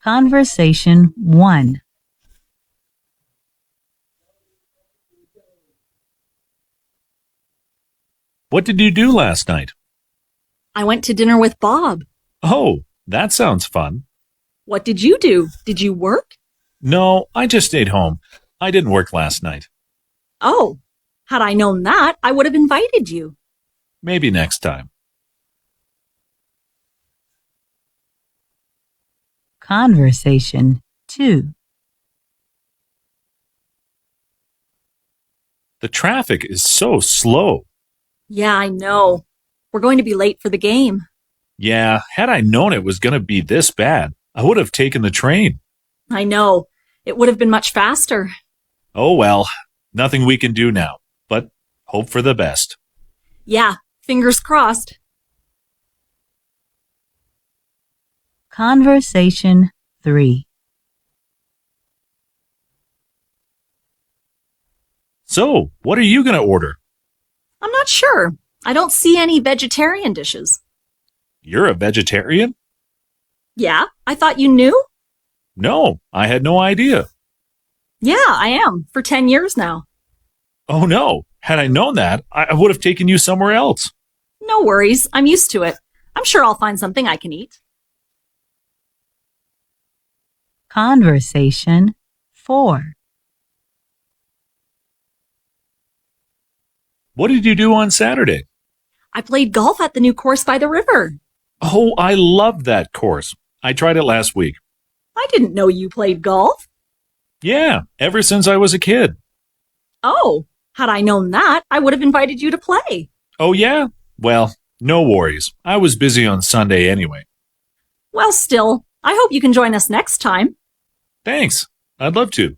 Conversation 1. What did you do last night? I went to dinner with Bob. Oh, that sounds fun. What did you do? Did you work? No, I just stayed home. I didn't work last night. Oh, had I known that, I would have invited you. Maybe next time. Conversation 2. The traffic is so slow. Yeah, I know. We're going to be late for the game. Yeah, had I known it was going to be this bad, I would have taken the train. I know. It would have been much faster. Oh well, nothing we can do now, but hope for the best. Yeah, fingers crossed. Conversation 3. So, what are you going to order? I'm not sure. I don't see any vegetarian dishes. You're a vegetarian? Yeah, I thought you knew? No, I had no idea. Yeah, I am, for 10 years now. Oh no, had I known that, I would have taken you somewhere else. No worries, I'm used to it. I'm sure I'll find something I can eat. Conversation 4. What did you do on Saturday? I played golf at the new course by the river. Oh, I loved that course. I tried it last week. I didn't know you played golf. Yeah, ever since I was a kid. Oh, had I known that, I would have invited you to play. Oh yeah? Well, no worries. I was busy on Sunday anyway. Well, still, I hope you can join us next time. Thanks. I'd love to.